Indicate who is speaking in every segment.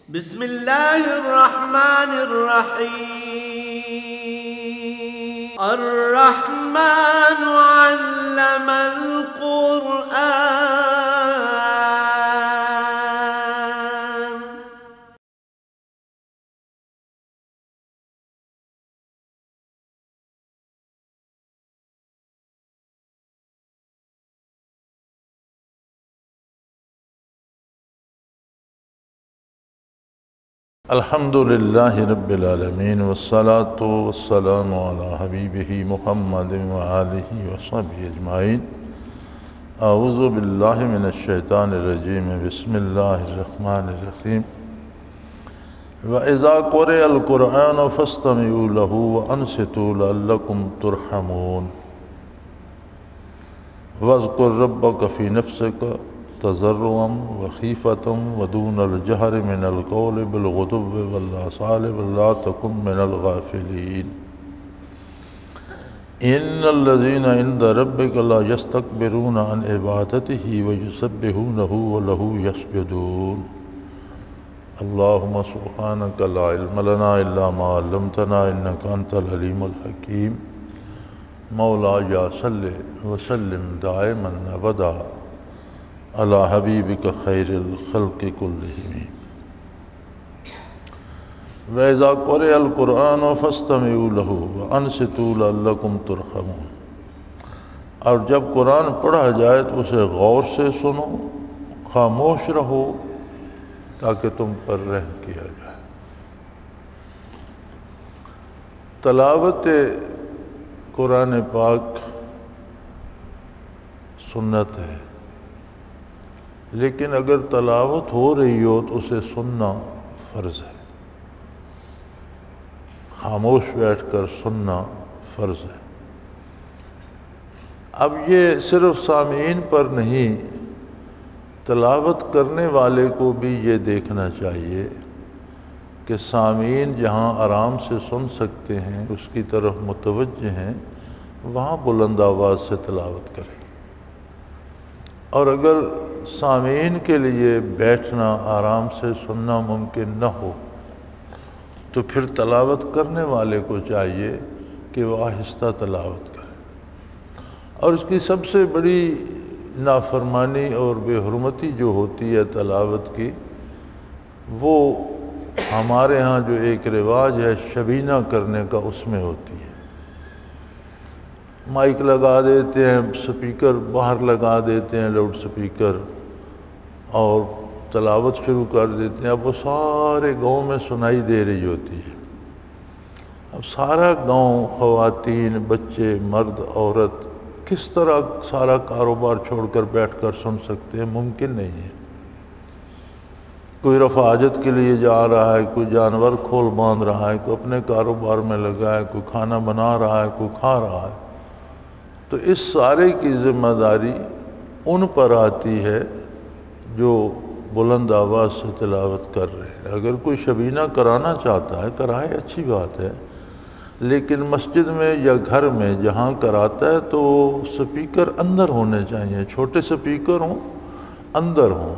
Speaker 1: بسم الله الرحمن الرحيم. الرحمن علم القرآن.
Speaker 2: الحمد للہ رب العالمین والصلاة والسلام علی حبیبہ محمد وآلہ وصحبہ اجمعین. اعوذ باللہ من الشیطان الرجیم. بسم اللہ الرحمن الرحیم. وَإِذَا قُرِئَ الْقُرْآنُ فَاسْتَمِعُوا لَهُ وَأَنصِتُوا لَعَلَّكُمْ تُرْحَمُونَ. وَاذْكُرْ رَبَّكَ فِي نَفْسِكَ تضرعا وخیفة ودون الجہر من القول بالغدو والآصال ولا تکن من الغافلین. ان الذین عند ربک لا یستکبرون عن عبادتہ ویسبحونہ وله یسجدون. اللہم سبحانک لا علم لنا الا ما علمتنا انک انت العلیم الحکیم. مولایا صلی وسلم دائما ابدا علی حبیبک خیر الخلق کلہم. وَإِذَا قُرِئَ الْقُرْآنُ فَاسْتَمِعُوا لَهُ وَأَنصِتُوا لَعَلَّكُمْ تُرْحَمُونَ. اور جب قرآن پڑھا جائے تو اسے غور سے سنو، خاموش رہو تاکہ تم پر رحم کیا جائے. تلاوت قرآن پاک سنت ہے، لیکن اگر تلاوت ہو رہی ہو تو اسے سننا فرض ہے. خاموش بیٹھ کر سننا فرض ہے. اب یہ صرف سامعین پر نہیں، تلاوت کرنے والے کو بھی یہ دیکھنا چاہیے کہ سامعین جہاں آرام سے سن سکتے ہیں، اس کی طرف متوجہ ہیں، وہاں بلند آواز سے تلاوت کریں. اور اگر سامعین کے لیے بیٹھنا، آرام سے سننا ممکن نہ ہو تو پھر تلاوت کرنے والے کو چاہیے کہ وہ آہستہ تلاوت کرے. اور اس کی سب سے بڑی نافرمانی اور بے حرمتی جو ہوتی ہے تلاوت کی، وہ ہمارے ہاں جو ایک رواج ہے شبینہ کرنے کا، اس میں ہوتی ہے. مائک لگا دیتے ہیں، سپیکر باہر لگا دیتے ہیں، لاؤڈ سپیکر، اور تلاوت شروع کر دیتے ہیں. اب وہ سارے گاؤں میں سنائی دے رہی ہوتی ہے. اب سارا گاؤں، خواتین، بچے، مرد، عورت کس طرح سارا کاروبار چھوڑ کر بیٹھ کر سن سکتے ہیں؟ ممکن نہیں ہے. کوئی رفع حاجت کے لیے جا رہا ہے، کوئی جانور کھول باندھ رہا ہے، کوئی اپنے کاروبار میں لگا ہے، کوئی کھانا بنا رہا ہے، کوئی کھا رہا ہے. تو اس سارے کی ذمہ داری ان پر آتی ہے جو بلند آواز سے تلاوت کر رہے ہیں. اگر کوئی شبینہ کرانا چاہتا ہے کرائے، اچھی بات ہے، لیکن مسجد میں یا گھر میں جہاں کراتا ہے تو سپیکر اندر ہونے چاہیے، چھوٹے سپیکر ہوں، اندر ہوں.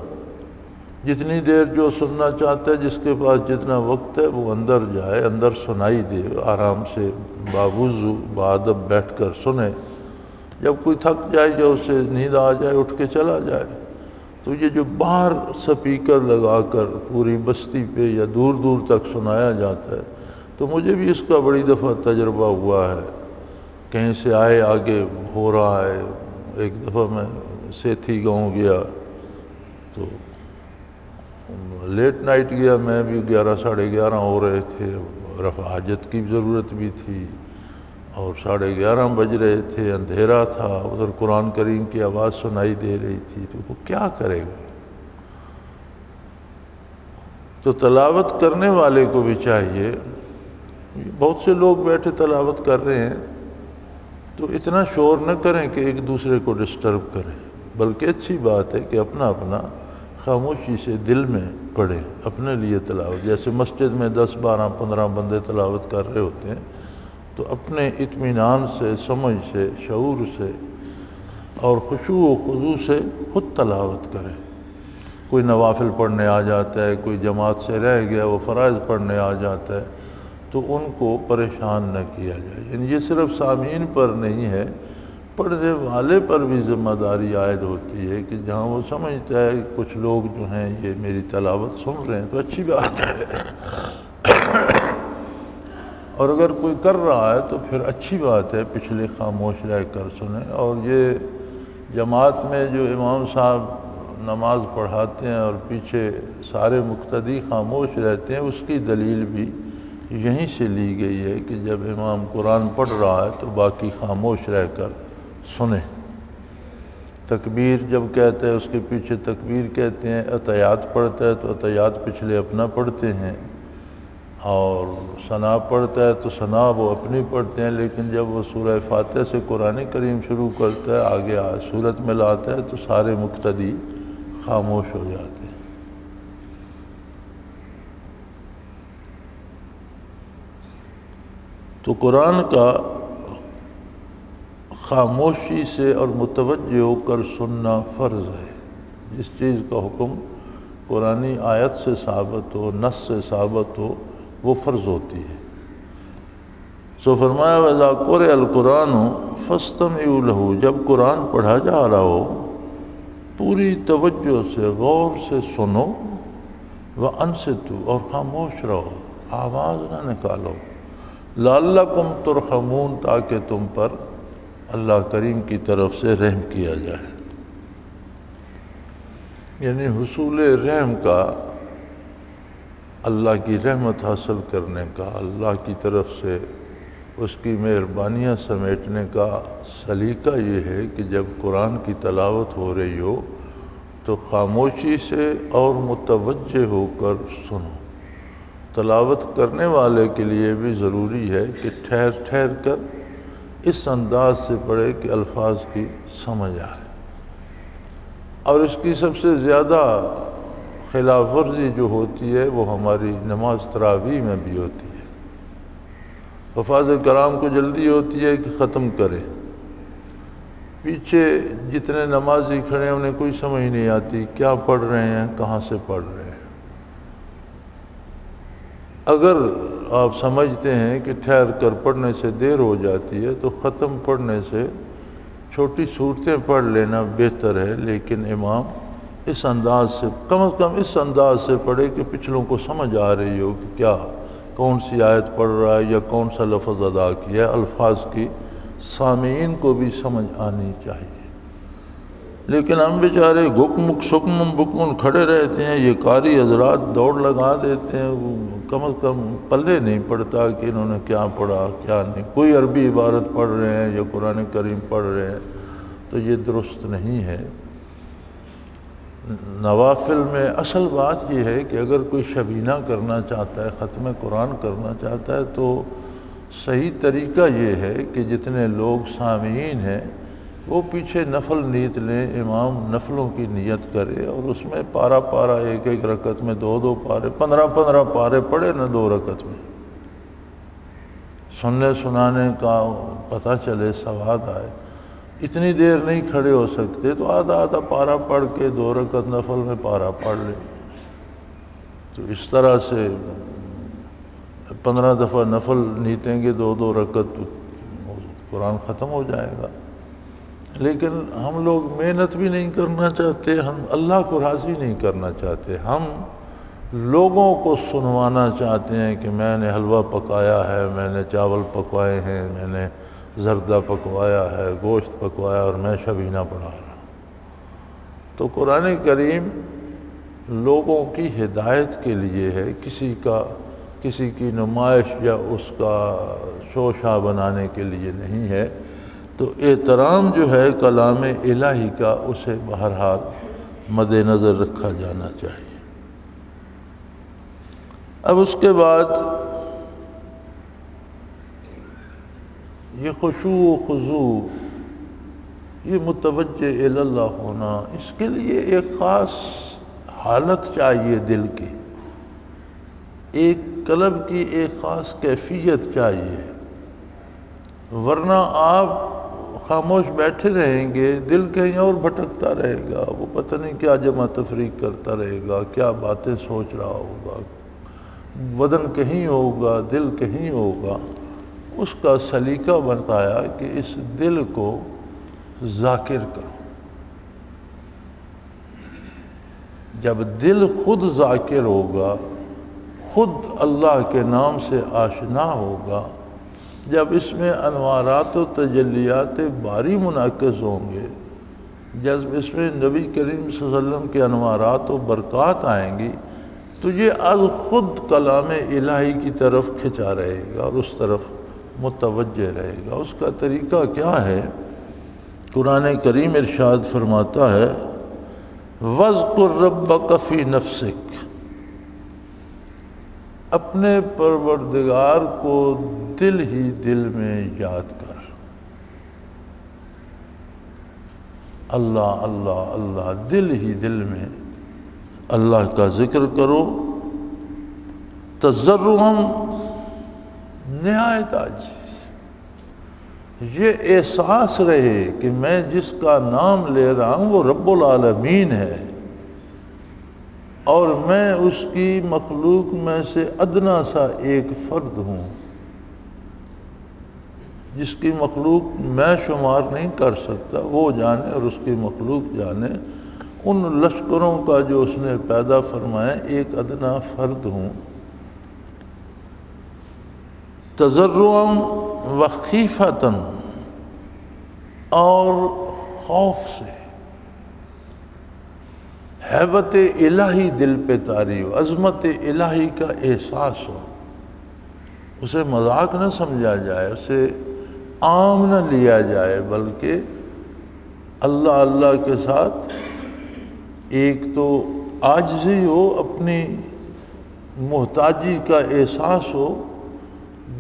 Speaker 2: جتنی دیر جو سننا چاہتا ہے، جس کے پاس جتنا وقت ہے، وہ اندر جائے، اندر سنائی دے، آرام سے باوضو بادب بیٹھ کر سنے. جب کوئی تھک جائے یا اسے نیند آ جائے، اٹھ کے چلا جائے. تو یہ جو باہر سپیکر لگا کر پوری بستی پہ یا دور دور تک سنایا جاتا ہے، تو مجھے بھی اس کا بڑی دفعہ تجربہ ہوا ہے. کہیں سے آئے، آگے ہو رہا ہے. ایک دفعہ میں سیتھی گاؤں گیا تو لیٹ نائٹ گیا، میں بھی 11 ساڑھے 11 ہو رہے تھے. رفع حاجت کی ضرورت بھی تھی اور 11:30 بج رہے تھے، اندھیرا تھا. ادھر قرآن کریم کی آواز سنائی دے رہی تھی، تو وہ کیا کرے گا؟ تو تلاوت کرنے والے کو بھی چاہیے. بہت سے لوگ بیٹھے تلاوت کر رہے ہیں تو اتنا شور نہ کریں کہ ایک دوسرے کو ڈسٹرب کریں، بلکہ اچھی بات ہے کہ اپنا اپنا خاموشی سے دل میں پڑھیں اپنے لیے تلاوت. جیسے مسجد میں 10 12 15 بندے تلاوت کر رہے ہوتے ہیں تو اپنے اطمینان سے، سمجھ سے، شعور سے اور خشوع و خضوع سے خود تلاوت کریں. کوئی نوافل پڑھنے آ جاتا ہے، کوئی جماعت سے رہ گیا وہ فرائض پڑھنے آ جاتا ہے، تو ان کو پریشان نہ کیا جائے۔ یعنی یہ صرف سامعین پر نہیں ہے، پڑھنے والے پر بھی ذمہ داری عائد ہوتی ہے کہ جہاں وہ سمجھتا ہے کچھ لوگ جو ہیں یہ میری تلاوت سن رہے ہیں تو اچھی بات ہے، اور اگر کوئی کر رہا ہے تو پھر اچھی بات ہے، پچھلے خاموش رہ کر سنیں۔ اور یہ جماعت میں جو امام صاحب نماز پڑھاتے ہیں اور پیچھے سارے مقتدی خاموش رہتے ہیں، اس کی دلیل بھی یہیں سے لی گئی ہے کہ جب امام قرآن پڑھ رہا ہے تو باقی خاموش رہ کر سنیں۔ تکبیر جب کہتا ہے اس کے پیچھے تکبیر کہتے ہیں، عطیات پڑھتا ہے تو عطیات پچھلے اپنا پڑھتے ہیں، اور ثنا پڑھتا ہے تو ثنا وہ اپنی پڑھتے ہیں، لیکن جب وہ سورہ فاتحہ سے قرآن کریم شروع کرتا ہے، آگے سورت میں لاتا ہے تو سارے مقتدی خاموش ہو جاتے ہیں۔ تو قرآن کا خاموشی سے اور متوجہ ہو کر سننا فرض ہے۔ جس چیز کا حکم قرآنی آیت سے ثابت ہو، نص سے ثابت ہو، وہ فرض ہوتی ہے۔ سو فرمایا وَإِذَا قُرِئَ الْقُرْآنُ فَاسْتَمِعُوا لَهُ، جب قرآن پڑھا جا رہا ہو پوری توجہ سے غور سے سنو، وَأَنصِتُوا، اور خاموش رہو، آواز نہ نکالو، لَعَلَّكُمْ تُرْحَمُونَ، تاکہ تم پر اللہ کریم کی طرف سے رحم کیا جائے۔ یعنی حصول رحم کا، اللہ کی رحمت حاصل کرنے کا، اللہ کی طرف سے اس کی مہربانیاں سمیٹنے کا سلیقہ یہ ہے کہ جب قرآن کی تلاوت ہو رہی ہو تو خاموشی سے اور متوجہ ہو کر سنو۔ تلاوت کرنے والے کے لیے بھی ضروری ہے کہ ٹھہر ٹھہر کر اس انداز سے پڑھے کہ الفاظ کی سمجھ آئے۔ اور اس کی سب سے زیادہ خلاف ورزی جو ہوتی ہے وہ ہماری نماز تراویح میں بھی ہوتی ہے۔ حفاظ کرام کو جلدی ہوتی ہے کہ ختم کریں، پیچھے جتنے نمازی کھڑے ہیں انہیں کوئی سمجھ نہیں آتی کیا پڑھ رہے ہیں، کہاں سے پڑھ رہے ہیں۔ اگر آپ سمجھتے ہیں کہ ٹھہر کر پڑھنے سے دیر ہو جاتی ہے تو ختم پڑھنے سے چھوٹی صورتیں پڑھ لینا بہتر ہے، لیکن امام اس انداز سے کم از کم اس انداز سے پڑھے کہ پچھلوں کو سمجھ آ رہی ہو کہ کیا کون سی آیت پڑھ رہا ہے یا کون سا لفظ ادا کیا ہے، الفاظ کی سامعین کو بھی سمجھ آنی چاہیے۔ لیکن ہم بیچارے گکمک سکمم بکمن کھڑے رہتے ہیں، یہ قاری حضرات دوڑ لگا دیتے ہیں، وہ کم از کم پلے نہیں پڑتا کہ انہوں نے کیا پڑھا کیا نہیں، کوئی عربی عبارت پڑھ رہے ہیں یا قرآن کریم پڑھ رہے ہیں، تو یہ درست نہیں ہے۔ نوافل میں اصل بات یہ ہے کہ اگر کوئی شبینہ کرنا چاہتا ہے، ختم قرآن کرنا چاہتا ہے، تو صحیح طریقہ یہ ہے کہ جتنے لوگ سامعین ہیں وہ پیچھے نفل نیت لیں، امام نفلوں کی نیت کرے اور اس میں پارا پارا ایک ایک رکعت میں 2 پارے 15 پارے پڑھے نہ 2 رکعت میں، سننے سنانے کا پتہ چلے، سواد آئے۔ اتنی دیر نہیں کھڑے ہو سکتے تو آدھا پارا پڑھ کے 2 رکعت نفل میں پارا پڑھ لیں۔ تو اس طرح سے 15 دفعہ نفل نیتیں گے 2 رکعت، قرآن ختم ہو جائے گا۔ لیکن ہم لوگ محنت بھی نہیں کرنا چاہتے، ہم اللہ کو راضی نہیں کرنا چاہتے، ہم لوگوں کو سنوانا چاہتے ہیں کہ میں نے حلوہ پکایا ہے، میں نے چاول پکوائے ہیں، میں نے زردہ پکوایا ہے، گوشت پکوایا اور میں شبینہ پڑھا رہا ہوں۔ تو قرآن کریم لوگوں کی ہدایت کے لیے ہے، کسی کی نمائش یا اس کا شوشہ بنانے کے لیے نہیں ہے۔ تو احترام جو ہے کلام الہی کا، اسے بہرحال مد نظر رکھا جانا چاہیے۔ اب اس کے بعد یہ خشوع و خضوع، یہ متوجہ الی اللہ ہونا، اس کے لیے ایک خاص حالت چاہیے، دل کی ایک قلب کی ایک خاص کیفیت چاہیے، ورنہ آپ خاموش بیٹھے رہیں گے دل کہیں اور بھٹکتا رہے گا، وہ پتہ نہیں کیا جمع تفریق کرتا رہے گا، کیا باتیں سوچ رہا ہوگا، بدن کہیں ہوگا دل کہیں ہوگا۔ اس کا سلیقہ بتایا کہ اس دل کو ذاکر کرو۔ جب دل خود ذاکر ہوگا، خود اللہ کے نام سے آشنا ہوگا، جب اس میں انوارات و تجلیات باری منعکس ہوں گے، جب اس میں نبی کریم صلی اللہ علیہ وسلم کے انوارات و برکات آئیں گی، تو یہ از خود کلام الہی کی طرف کھنچا رہے گا اور اس طرف متوجہ رہے گا۔ اس کا طریقہ کیا ہے؟ قرآن کریم ارشاد فرماتا ہے وَاذْكُرْ رَبَّكَ فِي نَفْسِكَ، اپنے پروردگار کو دل ہی دل میں یاد کر۔ اللہ اللہ اللہ، دل ہی دل میں اللہ کا ذکر کرو، تضرعاً، نہایت عاجزی، یہ احساس رہے کہ میں جس کا نام لے رہا ہوں وہ رب العالمین ہے، اور میں اس کی مخلوق میں سے ادنا سا ایک فرد ہوں، جس کی مخلوق میں شمار نہیں کر سکتا، وہ جانے اور اس کی مخلوق جانے، ان لشکروں کا جو اس نے پیدا فرمایا ایک ادنا فرد ہوں۔ تضرعاً و خیفتاً، اور خوف سے، ہیبت الہی دل پہ طاری ہو، عظمت الہی کا احساس ہو، اسے مذاق نہ سمجھا جائے، اسے عام نہ لیا جائے، بلکہ اللہ اللہ کے ساتھ ایک تو عاجزی ہو، اپنی محتاجی کا احساس ہو،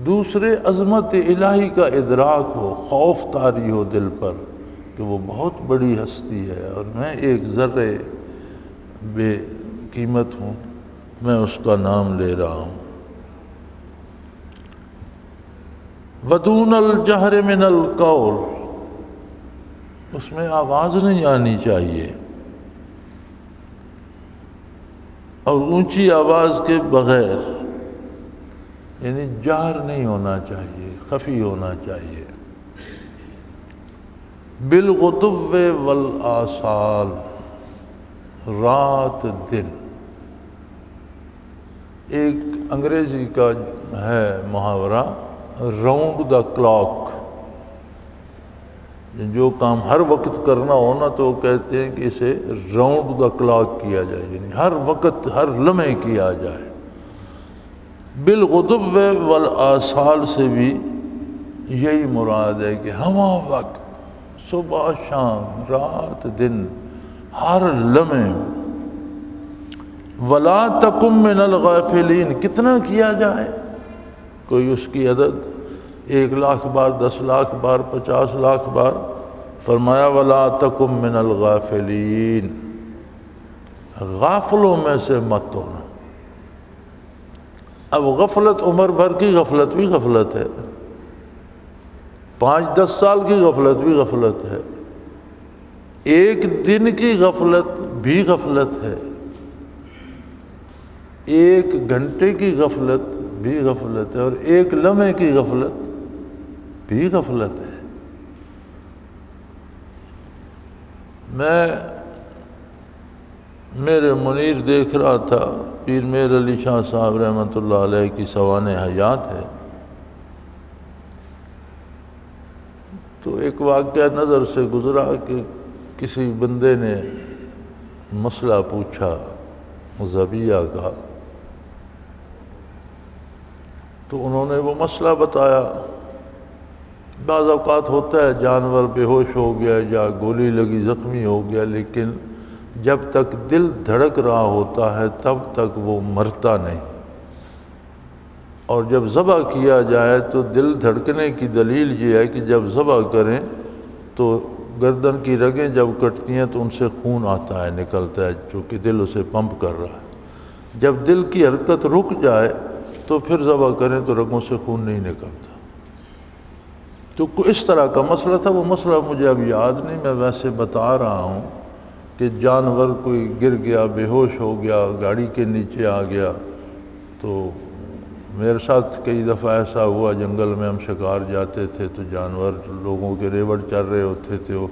Speaker 2: دوسرے عظمت الہی کا ادراک ہو، خوف طاری ہو دل پر کہ وہ بہت بڑی ہستی ہے اور میں ایک ذرے بے قیمت ہوں، میں اس کا نام لے رہا ہوں۔ وَدُونَ الْجَهْرِ مِنَ الْقَوْلِ، اس میں آواز نہیں آنی چاہیے، اور اونچی آواز کے بغیر، یعنی جہر نہیں ہونا چاہیے، خفی ہونا چاہیے۔ بالغدو والآصال، رات دن۔ ایک انگریزی کا ہے محاورہ راؤنڈ دا کلاک، جو کام ہر وقت کرنا ہونا تو وہ کہتے ہیں کہ اسے راؤنڈ دا کلاک کیا جائے، یعنی ہر وقت ہر لمحے کیا جائے۔ بالغدو والآصال سے بھی یہی مراد ہے کہ ہمہ وقت، صبح شام، رات دن، ہر لمحے۔ ولا تکن من الغافلین، کتنا کیا جائے؟ کوئی اس کی عدد 1,00,000 بار، 10,00,000 بار، 50,00,000 بار؟ فرمایا ولا تکن من الغافلین، غافلوں میں سے مت ہونا۔ اب غفلت عمر بھر کی غفلت بھی غفلت ہے، 5-10 سال کی غفلت بھی غفلت ہے، ایک دن کی غفلت بھی غفلت ہے، 1 گھنٹے کی غفلت بھی غفلت ہے، اور 1 لمحے کی غفلت بھی غفلت ہے۔ میں میرے منیر دیکھ رہا تھا، پیر میر علی شاہ صاحب رحمۃ اللہ علیہ کی سوانح حیات ہے، تو ایک واقعہ نظر سے گزرا کہ کسی بندے نے مسئلہ پوچھا مذہبیہ کا، تو انہوں نے وہ مسئلہ بتایا۔ بعض اوقات ہوتا ہے جانور بے ہوش ہو گیا یا گولی لگی زخمی ہو گیا، لیکن جب تک دل دھڑک رہا ہوتا ہے تب تک وہ مرتا نہیں، اور جب ذبح کیا جائے تو دل دھڑکنے کی دلیل یہ ہے کہ جب ذبح کریں تو گردن کی رگیں جب کٹتی ہیں تو ان سے خون آتا ہے، نکلتا ہے، چونکہ دل اسے پمپ کر رہا ہے۔ جب دل کی حرکت رک جائے تو پھر ذبح کریں تو رگوں سے خون نہیں نکلتا۔ تو اس طرح کا مسئلہ تھا، وہ مسئلہ مجھے اب یاد نہیں، میں ویسے بتا رہا ہوں کہ جانور کوئی گر گیا، بے ہوش ہو گیا، گاڑی کے نیچے آ گیا۔ تو میرے ساتھ کئی دفعہ ایسا ہوا، جنگل میں ہم شکار جاتے تھے تو جانور لوگوں کے ریوڑ چل رہے ہوتے تھے، وہ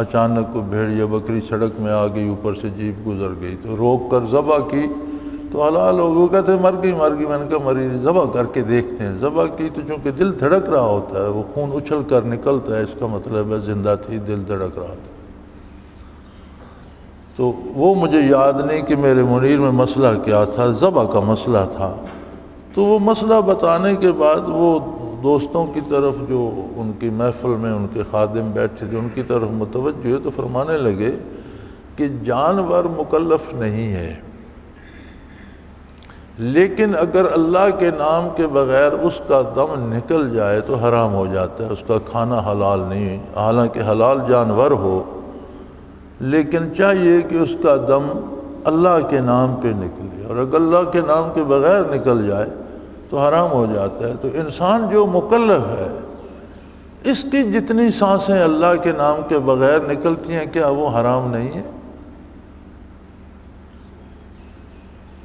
Speaker 2: اچانک کو بھیڑ یا بکری سڑک میں آ گئی، اوپر سے جیپ گزر گئی تو روک کر ذبح کی تو حلال ہو گئی۔ وہ کہتے ہیں مر گئی مر گئی، میں نے کہا مری نہیں، ذبح کر کے دیکھتے ہیں۔ ذبح کی تو چونکہ دل دھڑک رہا ہوتا ہے، وہ خون اچھل کر نکلتا ہے، اس کا مطلب ہے زندہ تھی، دل دھڑک رہا تھا۔ تو وہ مجھے یاد نہیں کہ میرے منیر میں مسئلہ کیا تھا، ذبح کا مسئلہ تھا۔ تو وہ مسئلہ بتانے کے بعد وہ دوستوں کی طرف جو ان کی محفل میں ان کے خادم بیٹھے تھے ان کی طرف متوجہ ہوئے تو فرمانے لگے کہ جانور مکلف نہیں ہے، لیکن اگر اللہ کے نام کے بغیر اس کا دم نکل جائے تو حرام ہو جاتا ہے، اس کا کھانا حلال نہیں، حالانکہ حلال جانور ہو، لیکن چاہیے کہ اس کا دم اللہ کے نام پہ نکلے، اور اگر اللہ کے نام کے بغیر نکل جائے تو حرام ہو جاتا ہے۔ تو انسان جو مکلف ہے، اس کی جتنی سانسیں اللہ کے نام کے بغیر نکلتی ہیں، کیا وہ حرام نہیں ہے؟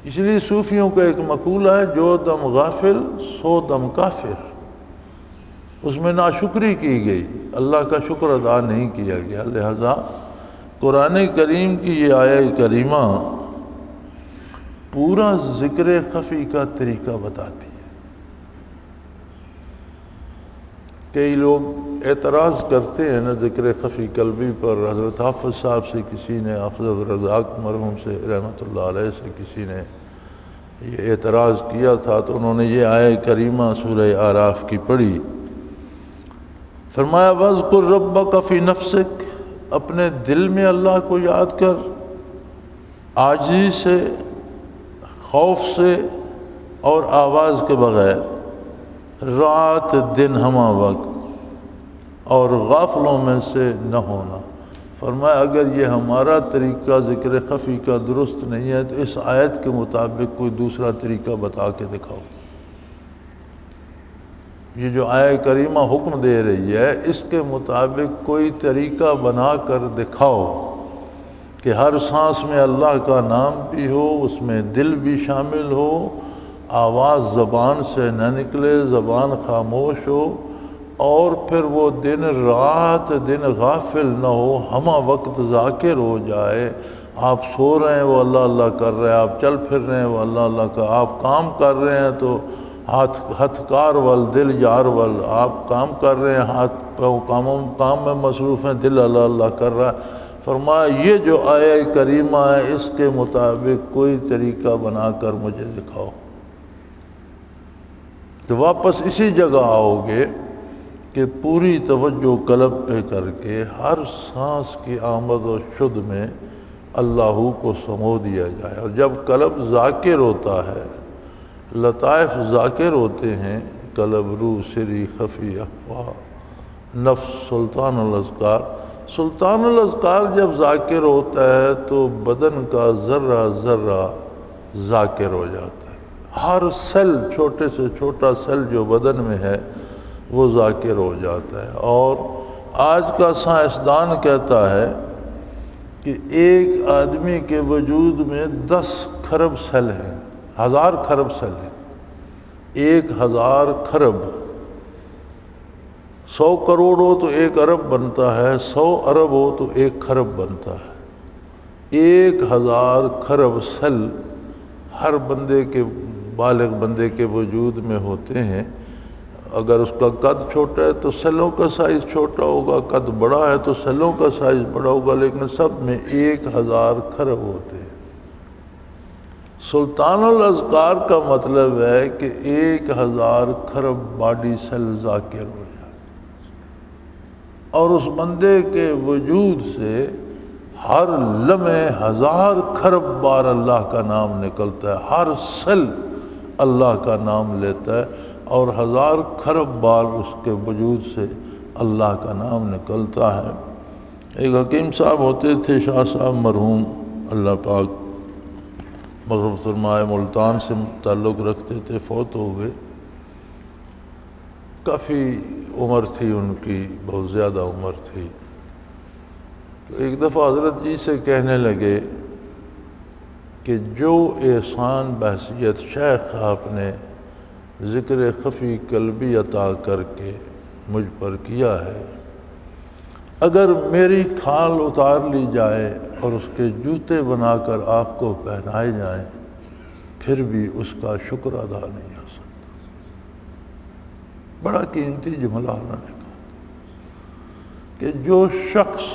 Speaker 2: اس لیے صوفیوں کا ایک مقولہ ہے، جو دم غافل سو دم کافر، اس میں ناشکری کی گئی، اللہ کا شکر ادا نہیں کیا گیا۔ لہذا قرآن کریم کی یہ آیہ کریمہ پورا ذکر خفی کا طریقہ بتاتی ہے۔ کئی لوگ اعتراض کرتے ہیں نا ذکر خفی قلبی پر، حضرت حافظ صاحب سے کسی نے، حافظ عبدالرزاق مرحوم سے رحمۃ اللہ علیہ سے کسی نے یہ اعتراض کیا تھا، تو انہوں نے یہ آیہ کریمہ سورہ اعراف کی پڑھی۔ فرمایا وَاذْكُرْ رَبَّكَ فِي نَفْسِكَ، اپنے دل میں اللہ کو یاد کر، عاجزی سے، خوف سے اور آواز کے بغیر، رات دن ہمہ وقت، اور غافلوں میں سے نہ ہونا۔ فرمایا اگر یہ ہمارا طریقہ ذکر خفی کا درست نہیں ہے تو اس آیت کے مطابق کوئی دوسرا طریقہ بتا کے دکھاؤ۔ یہ جو آیہ کریمہ حکم دے رہی ہے، اس کے مطابق کوئی طریقہ بنا کر دکھاؤ کہ ہر سانس میں اللہ کا نام بھی ہو، اس میں دل بھی شامل ہو، آواز زبان سے نہ نکلے، زبان خاموش ہو، اور پھر وہ دن رات دن غافل نہ ہو، ہمہ وقت ذاکر ہو جائے۔ آپ سو رہے ہیں وہ اللہ اللہ کر رہے ہیں، آپ چل پھر رہے ہیں وہ اللہ اللہ کا، آپ کام کر رہے ہیں تو ہاتھ کار ول دل یار ول، آپ کام کر رہے ہیں، ہاتھ کام میں مصروف ہیں، دل اللہ اللہ کر رہا ہے۔ فرمایا یہ جو آیہ کریمہ ہے، اس کے مطابق کوئی طریقہ بنا کر مجھے دکھاؤ۔ تو واپس اسی جگہ آؤ گے کہ پوری توجہ قلب پہ کر کے ہر سانس کی آمد و شد میں اللہ کو سمو دیا جائے، اور جب قلب ذاکر ہوتا ہے، لطائف ذاکر ہوتے ہیں، قلب روح سری خفی اخفا نفس سلطان الاذکار، سلطان الاذکار جب ذاکر ہوتا ہے تو بدن کا ذرہ ذرہ ذاکر ہو جاتا ہے، ہر سیل، چھوٹے سے چھوٹا سیل جو بدن میں ہے وہ ذاکر ہو جاتا ہے۔ اور آج کا سائنسدان کہتا ہے کہ ایک آدمی کے وجود میں 10 کھرب سیل ہیں، 1000 کھرب سیل ہیں، 1000 کھرب، 100 کروڑ ہو تو 1 ارب بنتا ہے، 100 ارب ہو تو 1 کھرب بنتا ہے۔ 1000 کھرب سیل ہر بندے کے، بالغ بندے کے وجود میں ہوتے ہیں۔ اگر اس کا قد چھوٹا ہے تو سیلوں کا سائز چھوٹا ہوگا، قد بڑا ہے تو سیلوں کا سائز بڑا ہوگا، لیکن سب میں 1000 کھرب ہوتے ہیں۔ سلطان الاذکار کا مطلب ہے کہ 1000 کھرب باڈی سیل ذاکر ہو جائے، اور اس بندے کے وجود سے ہر لمحے 1000 کھرب بار اللہ کا نام نکلتا ہے، ہر سیل اللہ کا نام لیتا ہے، اور 1000 کھرب بار اس کے وجود سے اللہ کا نام نکلتا ہے۔ ایک حکیم صاحب ہوتے تھے، شاہ صاحب مرحوم، اللہ پاک مغفرت فرمائے، ملتان سے تعلق رکھتے تھے، فوت ہو گئے۔ کافی عمر تھی ان کی بہت زیادہ عمر تھی، تو ایک دفعہ حضرت جی سے کہنے لگے کہ جو احسان بحیثیت شیخ آپ نے ذکر خفی قلبی عطا کر کے مجھ پر کیا ہے، اگر میری کھال اتار لی جائے اور اس کے جوتے بنا کر آپ کو پہنائے جائیں پھر بھی اس کا شکر ادا نہیں ہو سکتا۔ بڑا قیمتی جملہ انہوں نے کہا کہ جو شخص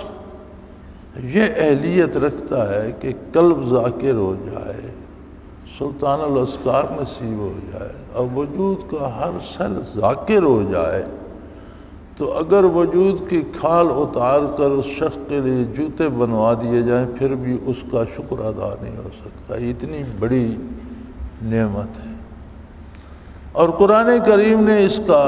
Speaker 2: یہ اہلیت رکھتا ہے کہ قلب ذاکر ہو جائے، سلطان الاسکار نصیب ہو جائے اور وجود کا ہر سیل ذاکر ہو جائے، تو اگر وجود کی کھال اتار کر اس شخص کے لیے جوتے بنوا دیے جائیں پھر بھی اس کا شکر ادا نہیں ہو سکتا۔ اتنی بڑی نعمت ہے، اور قرآن کریم نے اس کا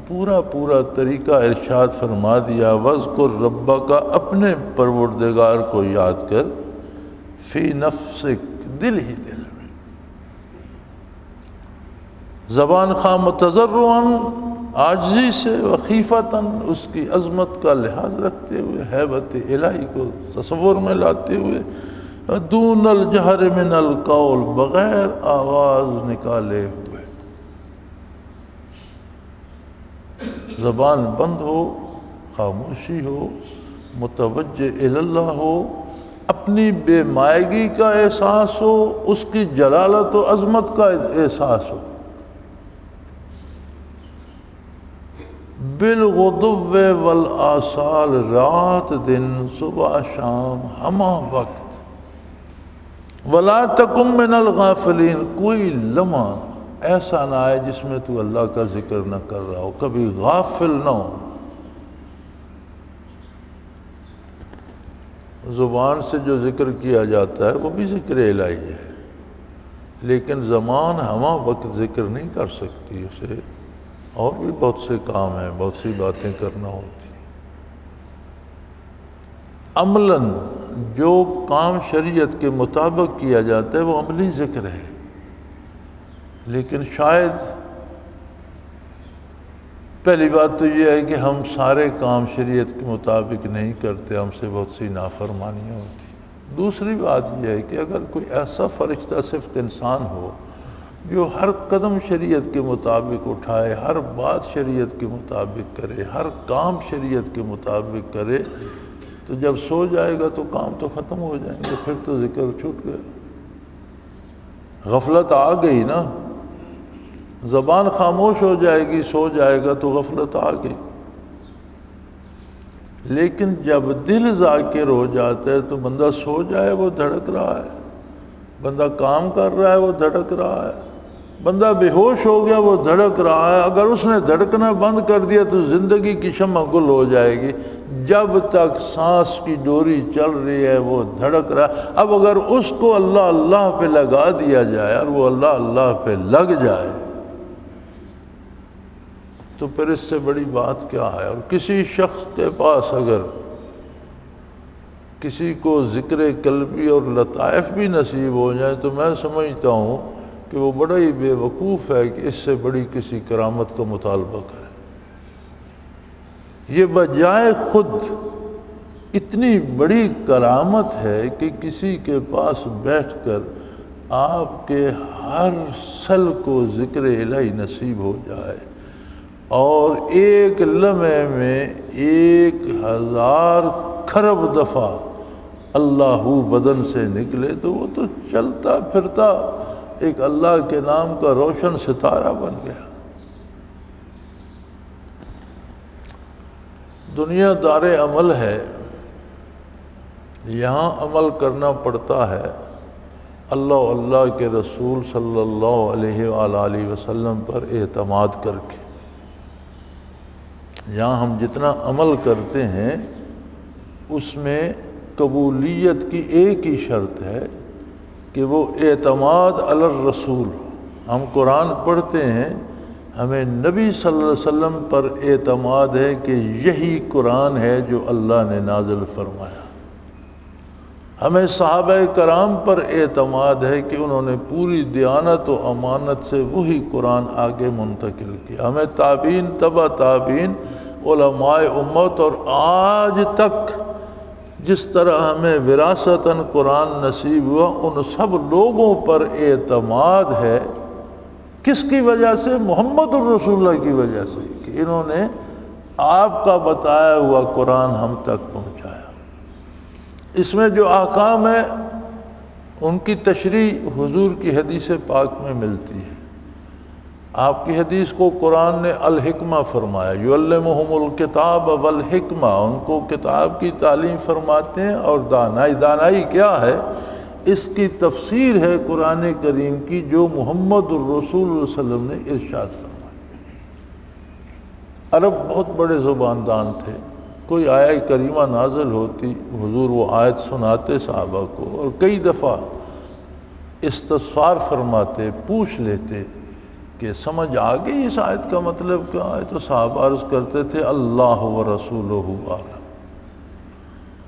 Speaker 2: پورا طریقہ ارشاد فرما دیا، وَاذْكُرْ رَبَّكَ، اپنے پروردگار کو یاد کر، فی نفسک، دل ہی دل میں، زبان خواہ متضرعاً، عاجزی سے، وخیفتاً، اس کی عظمت کا لحاظ رکھتے ہوئے، ہیبت الہی کو تصور میں لاتے ہوئے، دون الجہر من القول، بغیر آواز نکالے ہوئے، زبان بند ہو، خاموشی ہو، متوجہ اللہ ہو، اپنی بے مائگی کا احساس ہو، اس کی جلالت و عظمت کا احساس ہو، بالغدو والآصال، رات دن، صبح شام، ہمہ وقت، ولا تکن من الغافلین، کوئی لمحہ ایسا نہ آئے جس میں تو اللہ کا ذکر نہ کر رہا ہو، کبھی غافل نہ ہونا۔ زبان سے جو ذکر کیا جاتا ہے وہ بھی ذکر الہی ہے، لیکن زبان ہمہ وقت ذکر نہیں کر سکتی، اسے اور بھی بہت سے کام ہیں، بہت سی باتیں کرنا ہوتی ہیں۔ عملاً جو کام شریعت کے مطابق کیا جاتا ہے وہ عملی ذکر ہے، لیکن شاید پہلی بات تو یہ ہے کہ ہم سارے کام شریعت کے مطابق نہیں کرتے، ہم سے بہت سی نافرمانیاں ہوتی ہیں۔ دوسری بات یہ ہے کہ اگر کوئی ایسا فرشتہ صفت انسان ہو جو ہر قدم شریعت کے مطابق اٹھائے، ہر بات شریعت کے مطابق کرے، ہر کام شریعت کے مطابق کرے، تو جب سو جائے گا تو کام تو ختم ہو جائیں گے، پھر تو ذکر چھوٹ گیا، غفلت آ گئی نا، زبان خاموش ہو جائے گی، سو جائے گا تو غفلت آ گئی۔ لیکن جب دل ذاکر ہو جاتا ہے تو بندہ سو جائے وہ دھڑک رہا ہے، بندہ کام کر رہا ہے وہ دھڑک رہا ہے، بندہ بے ہوش ہو گیا وہ دھڑک رہا ہے، اگر اس نے دھڑکنا بند کر دیا تو زندگی کی شمع گل ہو جائے گی۔ جب تک سانس کی ڈوری چل رہی ہے وہ دھڑک رہا ہے۔ اب اگر اس کو اللہ اللہ پہ لگا دیا جائے اور وہ اللہ اللہ پہ لگ جائے تو پھر اس سے بڑی بات کیا ہے؟ اور کسی شخص کے پاس اگر کسی کو ذکر قلبی اور لطائف بھی نصیب ہو جائے تو میں سمجھتا ہوں کہ وہ بڑا ہی بے وقوف ہے کہ اس سے بڑی کسی کرامت کا مطالبہ کرے۔ یہ بجائے خود اتنی بڑی کرامت ہے کہ کسی کے پاس بیٹھ کر آپ کے ہر سل کو ذکر الہی نصیب ہو جائے اور ایک لمحے میں 1000 کھرب دفعہ اللہ بدن سے نکلے تو وہ تو چلتا پھرتا ایک اللہ کے نام کا روشن ستارہ بن گیا۔ دنیا دار عمل ہے، یہاں عمل کرنا پڑتا ہے اللہ اللہ کے رسول صلی اللہ علیہ وآلہ وسلم پر اعتماد کر کے۔ یہاں ہم جتنا عمل کرتے ہیں اس میں قبولیت کی ایک ہی شرط ہے کہ وہ اعتماد علی الرسول ہو۔ ہم قرآن پڑھتے ہیں، ہمیں نبی صلی اللہ علیہ وسلم پر اعتماد ہے کہ یہی قرآن ہے جو اللہ نے نازل فرمایا، ہمیں صحابہ کرام پر اعتماد ہے کہ انہوں نے پوری دیانت و امانت سے وہی قرآن آگے منتقل کیا. ہمیں تابعین، تبع تابعین، علماء امت اور آج تک جس طرح ہمیں وراثتاً قرآن نصیب ہوا ان سب لوگوں پر اعتماد ہے. کس کی وجہ سے؟ محمد الرسول اللہ کی وجہ سے کہ انہوں نے آپ کا بتایا ہوا قرآن ہم تک پہنچایا. اس میں جو احکام ہے ان کی تشریح حضور کی حدیث پاک میں ملتی ہے. آپ کی حدیث کو قرآن نے الحکمہ فرمایا، یعلمہم الکتاب والحکمہ، ان کو کتاب کی تعلیم فرماتے ہیں اور دانائی. دانائی کیا ہے؟ اس کی تفسیر ہے قرآن کریم کی جو محمد الرسول اللہ علیہ وسلم نے ارشاد فرمایا. عرب بہت بڑے زباندان تھے. کوئی آیہ کریمہ نازل ہوتی، حضور وہ آیت سناتے صحابہ کو اور کئی دفعہ استفسار فرماتے، پوچھ لیتے کہ سمجھ آ گئی اس آیت کا مطلب کیا ہے؟ تو صحابہ عرض کرتے تھے اللہ و رسولہ اعلم.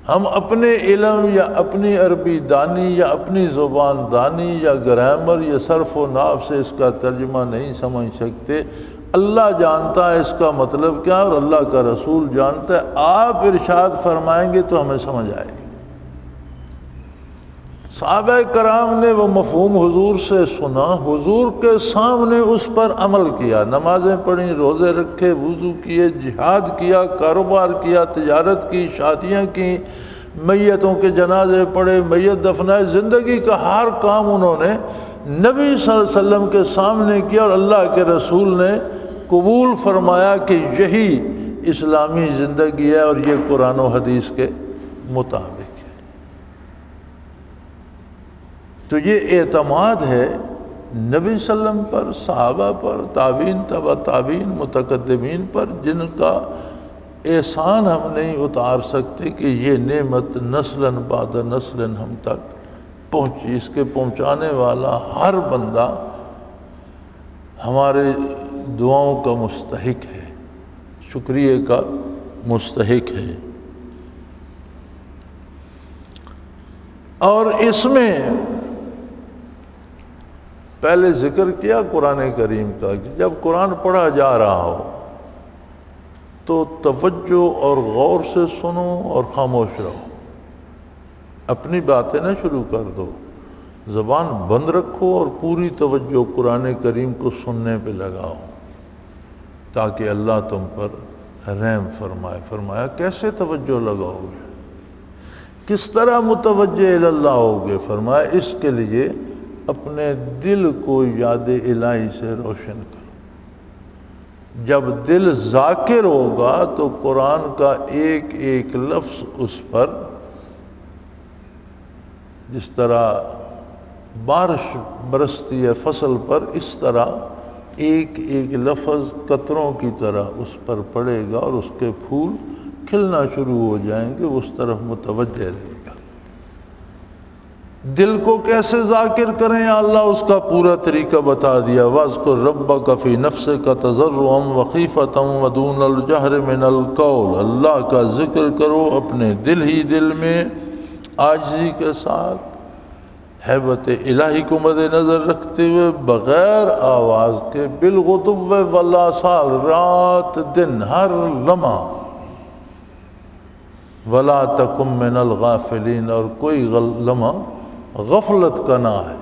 Speaker 2: ہم اپنے علم یا اپنی عربی دانی یا اپنی زبان دانی یا گرامر یا صرف و نحو سے اس کا ترجمہ نہیں سمجھ سکتے. اللہ جانتا ہے اس کا مطلب کیا اور اللہ کا رسول جانتا ہے. آپ ارشاد فرمائیں گے تو ہمیں سمجھ آئے گی. صحابہ کرام نے وہ مفہوم حضور سے سنا، حضور کے سامنے اس پر عمل کیا، نمازیں پڑھیں، روزے رکھے، وضو کیے، جہاد کیا، کاروبار کیا، تجارت کی، شادیاں کی، میتوں کے جنازے پڑھے، میت دفنائے. زندگی کا ہر کام انہوں نے نبی صلی اللہ علیہ وسلم کے سامنے کیا اور اللہ کے رسول نے قبول فرمایا کہ یہی اسلامی زندگی ہے اور یہ قرآن و حدیث کے مطابق ہے. تو یہ اعتماد ہے نبی صلی اللہ علیہ وسلم پر، صحابہ پر، تابعین، تبع تابعین، متقدمین پر، جن کا احسان ہم نہیں اتار سکتے کہ یہ نعمت نسلاً بعد نسلاً ہم تک پہنچی. اس کے پہنچانے والا ہر بندہ ہمارے دعاؤں کا مستحق ہے، شکریہ کا مستحق ہے. اور اس میں پہلے ذکر کیا قرآن کریم کا کہ جب قرآن پڑھا جا رہا ہو تو توجہ اور غور سے سنو اور خاموش رہو. اپنی باتیں نہ شروع کر دو، زبان بند رکھو اور پوری توجہ قرآن کریم کو سننے پہ لگاؤ تاکہ اللہ تم پر رحم فرمائے. فرمایا کیسے توجہ لگاؤ گے، کس طرح متوجہ اللہ ہوگے؟ فرمایا اس کے لیے اپنے دل کو یاد الہی سے روشن کرو. جب دل ذاکر ہوگا تو قرآن کا ایک ایک لفظ اس پر، جس طرح بارش برستی ہے فصل پر، اس طرح ایک ایک لفظ قطروں کی طرح اس پر پڑے گا اور اس کے پھول کھلنا شروع ہو جائیں گے. اس طرف متوجہ رہے گا. دل کو کیسے ذاکر کریں یا اللہ، اس کا پورا طریقہ بتا دیا. وَاذْكُرْ رَبَّكَ فِي نَفْسِكَ تَضَرُّعًا وَخِيفَةً وَدُونَ الْجَهْرِ مِنَ الْقَوْلِ. اللہ کا ذکر کرو اپنے دل ہی دل میں عاجزی کے ساتھ، ہیبت الہی کو مد نظر رکھتے ہوئے، بغیر آواز کے، بالغدو والآصال، رات دن ہر لمحہ. وَلَا تَكُن مِّنَ الْغَافِلِينَ، اور کوئی لمحہ غفلت کا نہ ہے.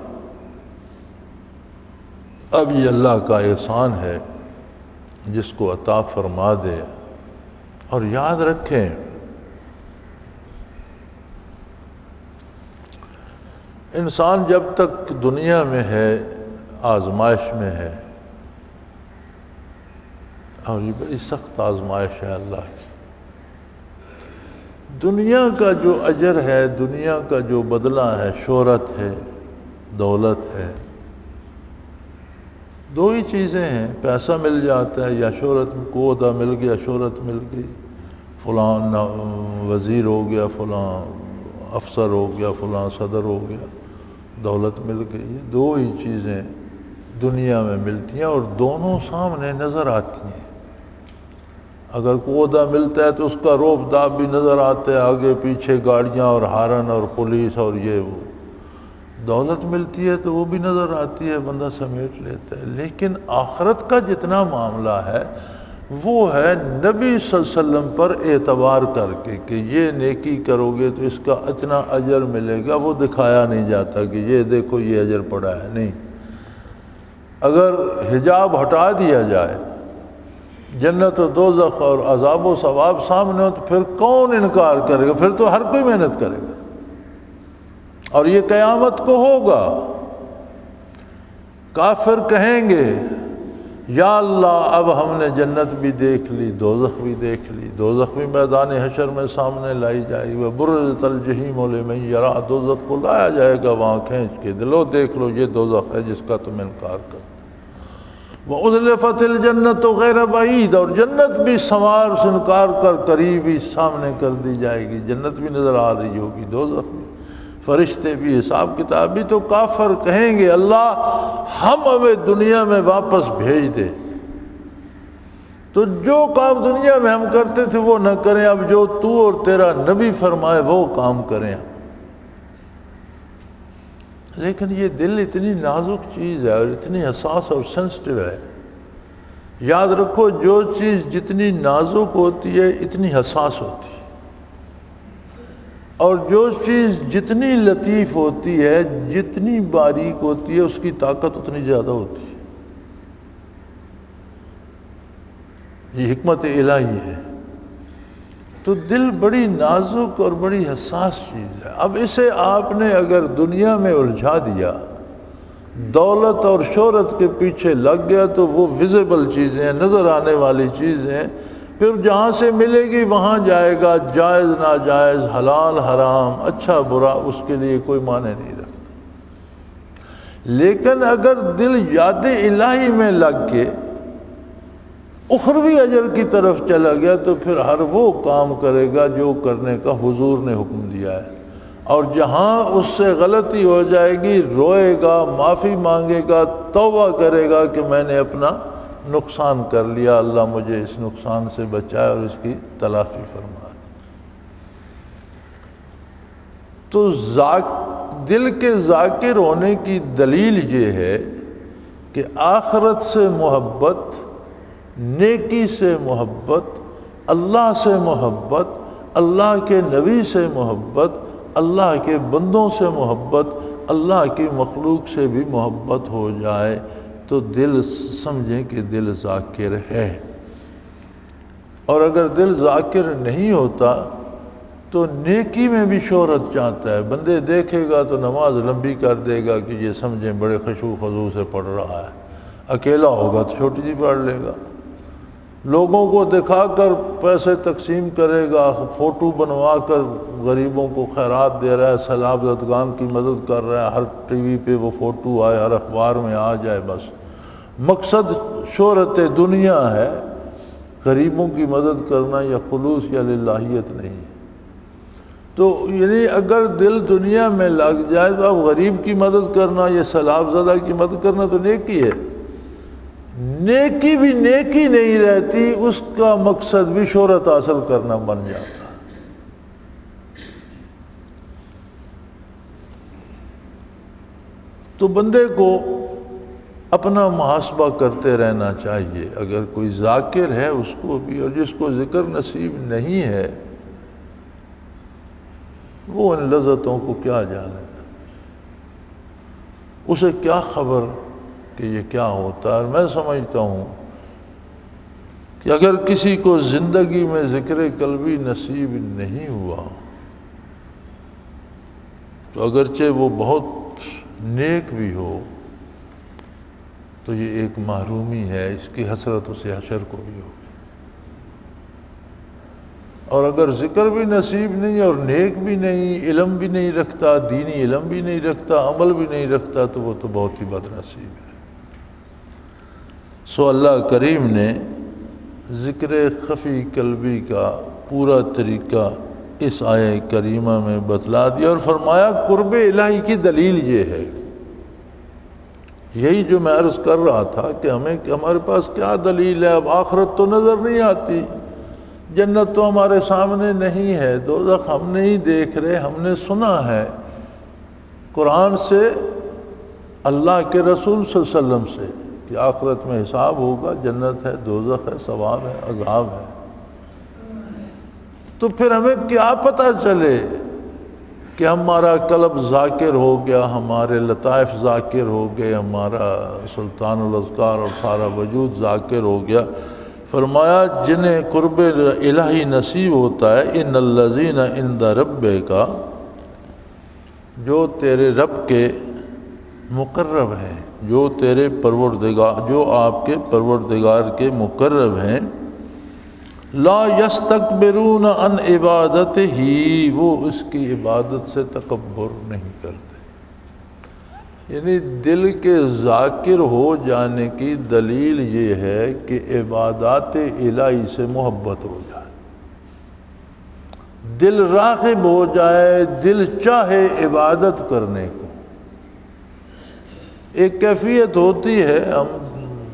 Speaker 2: اب یہ اللہ کا احسان ہے جس کو عطا فرما دے. اور یاد رکھیں انسان جب تک دنیا میں ہے آزمائش میں ہے، اور یہ بڑی سخت آزمائش ہے اللہ کی. دنیا کا جو اجر ہے، دنیا کا جو بدلہ ہے، شہرت ہے، دولت ہے. دو ہی چیزیں ہیں، پیسہ مل جاتا ہے یا شہرت کو عہدہ مل گیا، شہرت مل گئی، فلاں وزیر ہو گیا، فلاں افسر ہو گیا، فلاں صدر ہو گیا، دولت مل گئی. یہ دو ہی چیزیں دنیا میں ملتی ہیں اور دونوں سامنے نظر آتی ہیں. اگر کودا ملتا ہے تو اس کا روب داب بھی نظر آتا ہے، آگے پیچھے گاڑیاں اور ہارن اور پولیس اور یہ وہ۔ دولت ملتی ہے تو وہ بھی نظر آتی ہے، بندہ سمیٹ لیتا ہے۔ لیکن آخرت کا جتنا معاملہ ہے وہ ہے نبی صلی اللہ علیہ وسلم پر اعتبار کر کے کہ یہ نیکی کرو گے تو اس کا اتنا اجر ملے گا، وہ دکھایا نہیں جاتا کہ یہ دیکھو یہ اجر پڑا ہے، نہیں۔ اگر حجاب ہٹا دیا جائے، جنت و دوزخ اور عذاب و ثواب سامنے ہو، تو پھر کون انکار کرے گا؟ پھر تو ہر کوئی محنت کرے گا، اور یہ قیامت کو ہوگا۔ کافر کہیں گے یا اللہ اب ہم نے جنت بھی دیکھ لی، دوزخ بھی دیکھ لی، دوزخ بھی میدان حشر میں سامنے لائی جائے گی، وَبُرِّزَتِ الْجَحِیمُ لِمَن یَرَىٰ، دوزخ کو لایا جائے گا وہاں کھینچ کے، لو دیکھ لو یہ دوزخ ہے جس کا تم انکار کرتے۔ وَأُزْلِفَتِ الْجَنَّةُ غَيْرَ بَعِیدٍ، اور جنت بھی سنوار سے انکار کر قریب ہی سامنے کر دی جائے گی، جنت بھی نظر آ رہی ہوگی، دوزخ بھی، فرشتے بھی، حساب کتاب بھی۔ تو کافر کہیں گے اللہ ہم ہمیں دنیا میں واپس بھیج دے، تو جو کام دنیا میں ہم کرتے تھے وہ نہ کریں، اب جو تو اور تیرا نبی فرمائے وہ کام کریں۔ لیکن یہ دل اتنی نازک چیز ہے اور اتنی حساس اور سینسٹیو ہے، یاد رکھو جو چیز جتنی نازک ہوتی ہے اتنی حساس ہوتی ہے، اور جو چیز جتنی لطیف ہوتی ہے، جتنی باریک ہوتی ہے، اس کی طاقت اتنی زیادہ ہوتی ہے۔ یہ حکمت الہی ہے۔ تو دل بڑی نازک اور بڑی حساس چیز ہے۔ اب اسے آپ نے اگر دنیا میں الجھا دیا، دولت اور شہرت کے پیچھے لگ گیا، تو وہ ویزیبل چیزیں، نظر آنے والی چیزیں، پھر جہاں سے ملے گی وہاں جائے گا، جائز ناجائز، حلال حرام، اچھا برا، اس کے لیے کوئی معنی نہیں رکھتا۔ لیکن اگر دل یاد الہی میں لگ کے اخروی اجر کی طرف چلا گیا، تو پھر ہر وہ کام کرے گا جو کرنے کا حضور نے حکم دیا ہے، اور جہاں اس سے غلطی ہو جائے گی روئے گا، معافی مانگے گا، توبہ کرے گا کہ میں نے اپنا نقصان کر لیا، اللہ مجھے اس نقصان سے بچائے اور اس کی تلافی فرمائے۔ تو دل کے ذاکر ہونے کی دلیل یہ ہے کہ آخرت سے محبت، نیکی سے محبت، اللہ سے محبت، اللہ کے نبی سے محبت، اللہ کے بندوں سے محبت، اللہ کی مخلوق سے بھی محبت ہو جائے تو دل سمجھیں کہ دل ذاکر ہے۔ اور اگر دل ذاکر نہیں ہوتا تو نیکی میں بھی شہرت چاہتا ہے، بندے دیکھے گا تو نماز لمبی کر دے گا کہ یہ سمجھیں بڑے خشوع و خضوع سے پڑھ رہا ہے، اکیلا ہوگا تو چھوٹی جی پڑھ لے گا، لوگوں کو دکھا کر پیسے تقسیم کرے گا، فوٹو بنوا کر غریبوں کو خیرات دے رہا ہے، سیلاب زدگان کی مدد کر رہا ہے، ہر ٹی وی پہ وہ فوٹو آئے، ہر اخبار میں آ جائے، بس مقصد شہرت دنیا ہے، غریبوں کی مدد کرنا یا خلوص یا للہیت نہیں۔ تو یعنی اگر دل دنیا میں لگ جائے تو اب غریب کی مدد کرنا یا سیلاب زدہ کی مدد کرنا تو نیکی ہے، نیکی بھی نیکی نہیں رہتی، اس کا مقصد بھی شہرت حاصل کرنا بن جاتا۔ تو بندے کو اپنا محاسبہ کرتے رہنا چاہیے، اگر کوئی ذاکر ہے اس کو بھی، اور جس کو ذکر نصیب نہیں ہے وہ ان لذتوں کو کیا جانے، اسے کیا خبر کہ یہ کیا ہوتا ہے۔ اور میں سمجھتا ہوں کہ اگر کسی کو زندگی میں ذکر قلبی نصیب نہیں ہوا تو اگرچہ وہ بہت نیک بھی ہو تو یہ ایک محرومی ہے، اس کی حسرت اسے حشر کو بھی ہوگی۔ اور اگر ذکر بھی نصیب نہیں اور نیک بھی نہیں، علم بھی نہیں رکھتا، دینی علم بھی نہیں رکھتا، عمل بھی نہیں رکھتا، تو وہ تو بہت ہی بد نصیب ہے۔ سو اللہ کریم نے ذکر خفی قلبی کا پورا طریقہ اس آیہ کریمہ میں بتلا دیا اور فرمایا قرب الہی کی دلیل یہ ہے۔ یہی جو میں عرض کر رہا تھا کہ ہمارے پاس کیا دلیل ہے، اب آخرت تو نظر نہیں آتی، جنت تو ہمارے سامنے نہیں ہے، دوزخ ہم نہیں دیکھ رہے، ہم نے سنا ہے قرآن سے، اللہ کے رسول صلی اللہ علیہ وسلم سے کہ آخرت میں حساب ہوگا، جنت ہے، دوزخ ہے، ثواب ہے، عذاب ہے۔ تو پھر ہمیں کیا پتہ چلے کہ ہمارا قلب ذاکر ہو گیا، ہمارے لطائف ذاکر ہو گئے، ہمارا سلطان الاذکار اور سارا وجود ذاکر ہو گیا۔ فرمایا جنہیں قرب الہی نصیب ہوتا ہے، ان الذین عند ربک، جو تیرے رب کے مقرب ہیں، جو تیرے پروردگار، جو آپ کے پروردگار کے مقرب ہیں، لا یستکبرون عن عبادتہ، وہ اس کی عبادت سے تکبر نہیں کرتے۔ یعنی دل کے ذاکر ہو جانے کی دلیل یہ ہے کہ عبادات الہی سے محبت ہو جائے، دل راغب ہو جائے، دل چاہے عبادت کرنے کو۔ ایک کیفیت ہوتی ہے، ہم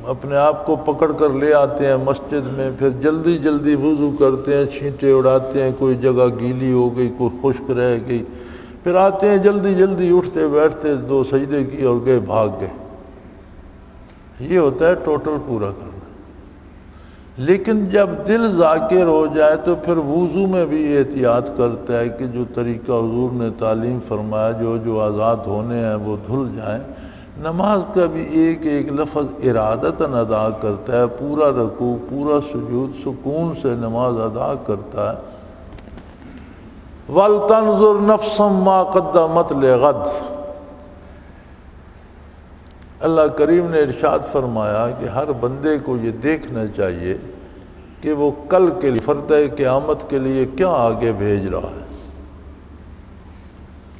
Speaker 2: اپنے آپ کو پکڑ کر لے آتے ہیں مسجد میں، پھر جلدی جلدی وضو کرتے ہیں، چھینٹے اڑاتے ہیں، کوئی جگہ گیلی ہو گئی، کوئی خشک رہ گئی، پھر آتے ہیں جلدی جلدی اٹھتے بیٹھتے، 2 سجدے کی اور گئے، بھاگ گئے۔ یہ ہوتا ہے ٹوٹل پورا کرنا۔ لیکن جب دل ذاکر ہو جائے تو پھر وضو میں بھی احتیاط کرتا ہے کہ جو طریقہ حضور نے تعلیم فرمایا، جو آزاد ہونے ہیں وہ دھل جائیں۔ نماز کا بھی ایک ایک لفظ ارادتاً ادا کرتا ہے، پورا رکوع، پورا سجود، سکون سے نماز ادا کرتا ہے۔ وَلْتَنْظُرْ نَفْسًا مَا قَدَّمَتْ لِغَدٍ، اللہ کریم نے ارشاد فرمایا کہ ہر بندے کو یہ دیکھنا چاہیے کہ وہ کل کے لیے، فردا قیامت کے لیے کیا آگے بھیج رہا ہے۔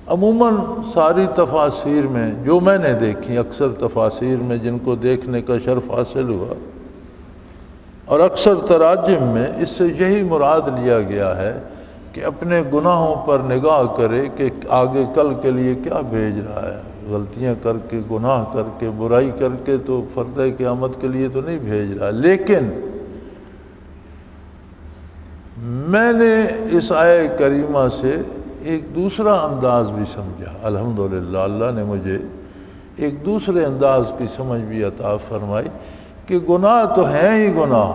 Speaker 2: عموماً ساری تفاسیر میں جو میں نے دیکھی، اکثر تفاسیر میں جن کو دیکھنے کا شرف حاصل ہوا، اور اکثر تراجم میں اس سے یہی مراد لیا گیا ہے کہ اپنے گناہوں پر نگاہ کرے کہ آگے کل کے لیے کیا بھیج رہا ہے۔ غلطیاں کر کے، گناہ کر کے، برائی کر کے تو فردا قیامت کے لیے تو نہیں بھیج رہا۔ لیکن میں نے اس آیہ کریمہ سے ایک دوسرا انداز بھی سمجھا، الحمدللہ اللہ نے مجھے ایک دوسرے انداز کی سمجھ بھی عطا فرمائی کہ گناہ تو ہیں ہی گناہ،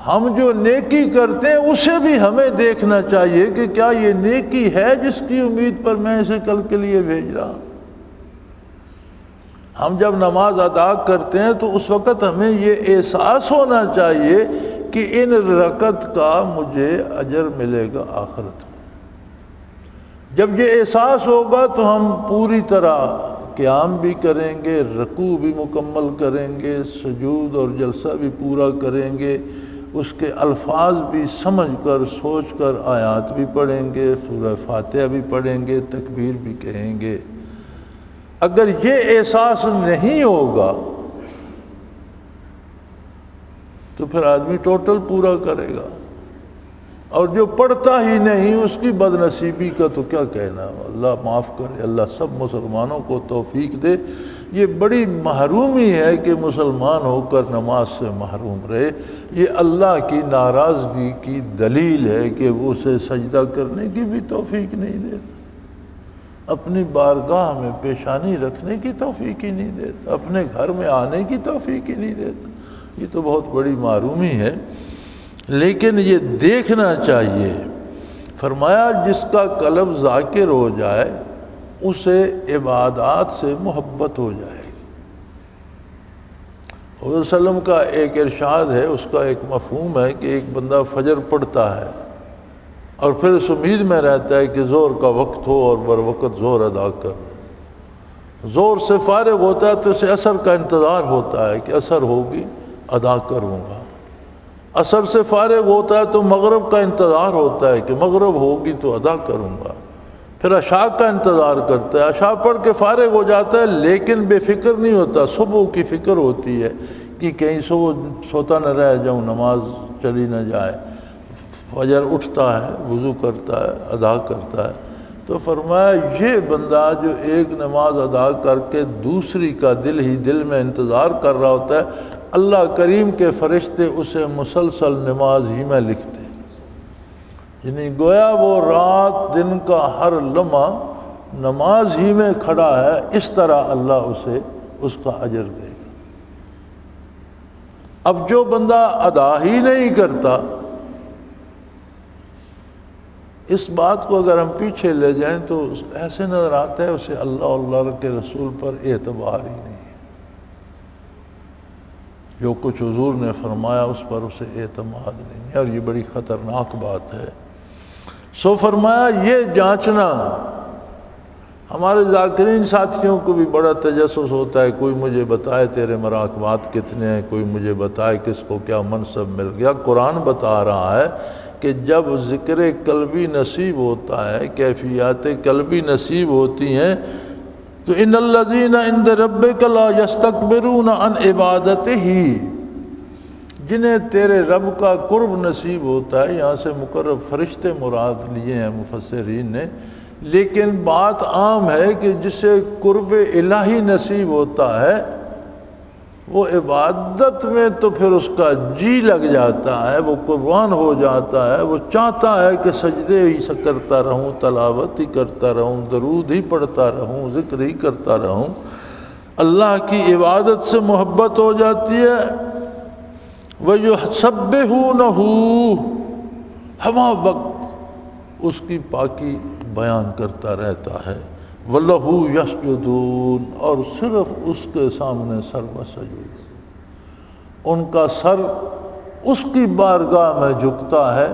Speaker 2: ہم جو نیکی کرتے ہیں اسے بھی ہمیں دیکھنا چاہیے کہ کیا یہ نیکی ہے جس کی امید پر میں اسے کل کے لیے بھیج رہا ہوں۔ ہم جب نماز ادا کرتے ہیں تو اس وقت ہمیں یہ احساس ہونا چاہیے کہ ان رکعت کا مجھے اجر ملے گا آخرت میں۔ جب یہ احساس ہوگا تو ہم پوری طرح قیام بھی کریں گے، رکوع بھی مکمل کریں گے، سجود اور جلسہ بھی پورا کریں گے، اس کے الفاظ بھی سمجھ کر سوچ کر آیات بھی پڑھیں گے، سورہ فاتحہ بھی پڑھیں گے، تکبیر بھی کہیں گے۔ اگر یہ احساس نہیں ہوگا تو پھر آدمی ٹوٹل پورا کرے گا، اور جو پڑھتا ہی نہیں اس کی بد نصیبی کا تو کیا کہنا۔ اللہ معاف کرے، اللہ سب مسلمانوں کو توفیق دے۔ یہ بڑی محرومی ہے کہ مسلمان ہو کر نماز سے محروم رہے، یہ اللہ کی ناراضگی کی دلیل ہے کہ وہ اسے سجدہ کرنے کی بھی توفیق نہیں دیتا، اپنی بارگاہ میں پیشانی رکھنے کی توفیق ہی نہیں دیتا، اپنے گھر میں آنے کی توفیق ہی نہیں دیتا۔ یہ تو بہت بڑی محرومی ہے، لیکن یہ دیکھنا چاہیے۔ فرمایا جس کا قلب ذاکر ہو جائے اسے عبادات سے محبت ہو جائے گی۔ حضور صلی اللہ علیہ وسلم کا ایک ارشاد ہے، اس کا ایک مفہوم ہے کہ ایک بندہ فجر پڑھتا ہے اور پھر اس امید میں رہتا ہے کہ ظہر کا وقت ہو اور بر وقت ظہر ادا کر، ظہر سے فارغ ہوتا ہے تو اسے عصر کا انتظار ہوتا ہے کہ عصر ہوگی ادا کروں گا، عصر سے فارغ ہوتا ہے تو مغرب کا انتظار ہوتا ہے کہ مغرب ہوگی تو ادا کروں گا، پھر عشاء کا انتظار کرتا ہے، عشاء پڑھ کے فارغ ہو جاتا ہے لیکن بے فکر نہیں ہوتا، صبح کی فکر ہوتی ہے کہ کہیں سوتا نہ رہ جاؤں، نماز چلی نہ جائے۔ فجر اٹھتا ہے، وضو کرتا ہے، ادا کرتا ہے، تو فرمایا یہ بندہ جو ایک نماز ادا کر کے دوسری کا دل ہی دل میں انتظار کر رہا ہوتا ہے، اللہ کریم کے فرشتے اسے مسلسل نماز ہی میں لکھتے ہیں۔ یعنی گویا وہ رات دن کا ہر لمحہ نماز ہی میں کھڑا ہے، اس طرح اللہ اسے اس کا اجر دے گا۔ اب جو بندہ ادا ہی نہیں کرتا، اس بات کو اگر ہم پیچھے لے جائیں تو ایسے نظر آتا ہے اسے اللہ اور اللہ کے رسول پر اعتبار ہی نہیں ہے، جو کچھ حضور نے فرمایا اس پر اسے اعتماد نہیں ہے، اور یہ بڑی خطرناک بات ہے۔ سو فرمایا یہ جانچنا، ہمارے ذاکرین ساتھیوں کو بھی بڑا تجسس ہوتا ہے، کوئی مجھے بتائے تیرے مراقبات کتنے ہیں، کوئی مجھے بتائے کس کو کیا منصب مل گیا۔ قرآن بتا رہا ہے کہ جب ذکر قلبی نصیب ہوتا ہے، کیفیات قلبی نصیب ہوتی ہیں، تو ان الذین عند ربک لا یستکبرون عن عبادتہ، جنہیں تیرے رب کا قرب نصیب ہوتا ہے، یہاں سے مقرب فرشتے مراد لیے ہیں مفسرین نے، لیکن بات عام ہے کہ جسے قرب الہی نصیب ہوتا ہے وہ عبادت میں تو پھر اس کا جی لگ جاتا ہے، وہ قربان ہو جاتا ہے، وہ چاہتا ہے کہ سجدے ہی کرتا رہوں، تلاوت ہی کرتا رہوں، درود ہی پڑھتا رہوں، ذکر ہی کرتا رہوں۔ اللہ کی عبادت سے محبت ہو جاتی ہے۔ وَيُسَبِّحُونَهُ، ہما وقت اس کی پاکی بیان کرتا رہتا ہے۔ وَلَهُ يَسْجُدُونَ، اور صرف اس کے سامنے سر بسجود، ان کا سر اس کی بارگاہ میں جھکتا ہے،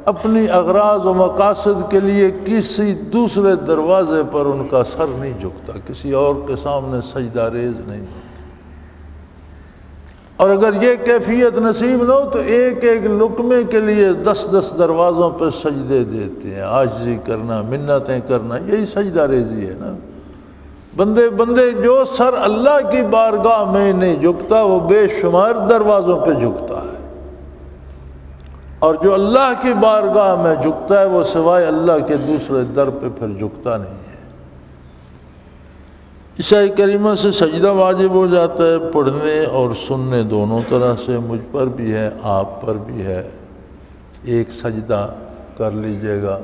Speaker 2: اپنی اغراض و مقاصد کے لیے کسی دوسرے دروازے پر ان کا سر نہیں جھکتا، کسی اور کے سامنے سجدہ ریز نہیں ہوتا۔ اور اگر یہ کیفیت نصیب نہ ہو تو ایک ایک لقمے کے لیے 10 دروازوں پہ سجدے دیتے ہیں، عاجزی کرنا، منتیں کرنا، یہی سجدہ ریزی ہے نا۔ بندے جو سر اللہ کی بارگاہ میں نہیں جھکتا وہ بے شمار دروازوں پہ جھکتا ہے، اور جو اللہ کی بارگاہ میں جھکتا ہے وہ سوائے اللہ کے دوسرے در پہ پھر جھکتا نہیں ہے۔ عیسائی کریمہ سے سجدہ واجب ہو جاتا ہے، پڑھنے اور سننے دونوں طرح سے، مجھ پر بھی ہے آپ پر بھی ہے۔ ایک سجدہ کر لیجئے گا،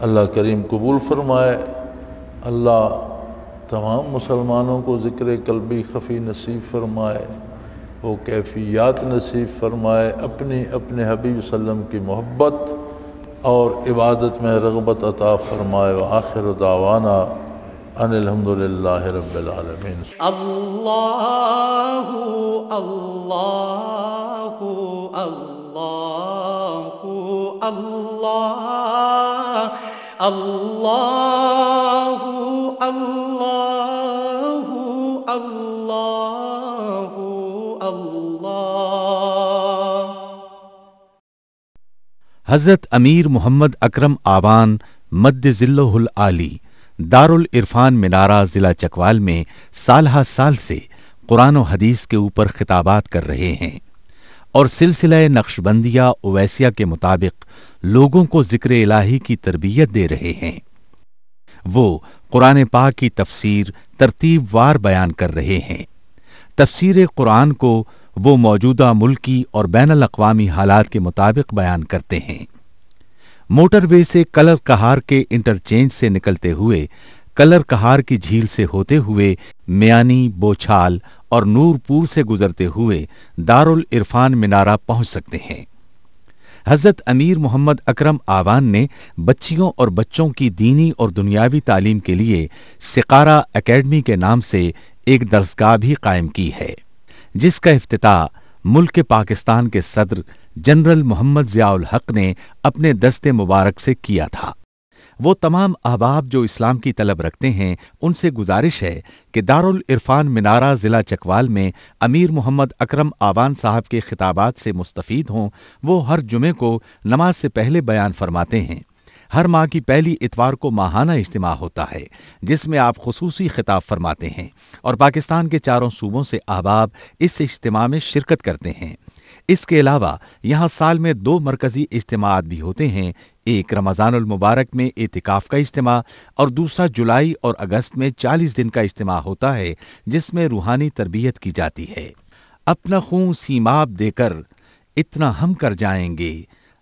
Speaker 2: اللہ کریم قبول فرمائے، اللہ تمام مسلمانوں کو ذکر قلبی خفی نصیب فرمائے، وہ کیفیات نصیب فرمائے، اپنے حبیب صلی اللہ علیہ وسلم کی محبت اور عبادت میں رغبت عطا فرمائے۔ وآخر دعوانا ان الحمدللہ رب العالمین۔
Speaker 1: اللہ اللہ اللہ اللہ اللہ اللہ اللہ اللہ۔
Speaker 3: حضرت امیر محمد اکرم آوان مد ذلہ العالی دارالعرفان منارہ ضلع چکوال میں سالہ سال سے قرآن و حدیث کے اوپر خطابات کر رہے ہیں اور سلسلہ نقشبندیہ اویسیہ کے مطابق لوگوں کو ذکر الہی کی تربیت دے رہے ہیں۔ وہ قرآن پاک کی تفسیر ترتیب وار بیان کر رہے ہیں۔ تفسیر قرآن کو وہ موجودہ ملکی اور بین الاقوامی حالات کے مطابق بیان کرتے ہیں۔ موٹر وے سے کلر کہار کے انٹرچینج سے نکلتے ہوئے، کلر کہار کی جھیل سے ہوتے ہوئے، میانی، بوچھال اور نورپور سے گزرتے ہوئے دارالعرفان منارہ پہنچ سکتے ہیں۔ حضرت امیر محمد اکرم آوان نے بچیوں اور بچوں کی دینی اور دنیاوی تعلیم کے لیے سقارہ اکیڈمی کے نام سے ایک درسگاہ بھی قائم کی ہے، جس کا افتتاح ملک پاکستان کے صدر جنرل محمد ضیاء الحق نے اپنے دست مبارک سے کیا تھا۔ وہ تمام احباب جو اسلام کی طلب رکھتے ہیں ان سے گزارش ہے کہ دارالعرفان منارہ ضلع چکوال میں امیر محمد اکرم آوان صاحب کے خطابات سے مستفید ہوں۔ وہ ہر جمعے کو نماز سے پہلے بیان فرماتے ہیں۔ ہر ماہ کی پہلی اتوار کو ماہانہ اجتماع ہوتا ہے جس میں آپ خصوصی خطاب فرماتے ہیں اور پاکستان کے چاروں صوبوں سے احباب اس اجتماع میں شرکت کرتے ہیں۔ اس کے علاوہ یہاں سال میں 2 مرکزی اجتماعات بھی ہوتے ہیں، ایک رمضان المبارک میں اعتکاف کا اجتماع اور دوسرا جولائی اور اگست میں 40 دن کا اجتماع ہوتا ہے جس میں روحانی تربیت کی جاتی ہے۔ اپنا خون سیماب دے کر اتنا ہم کر جائیں گے،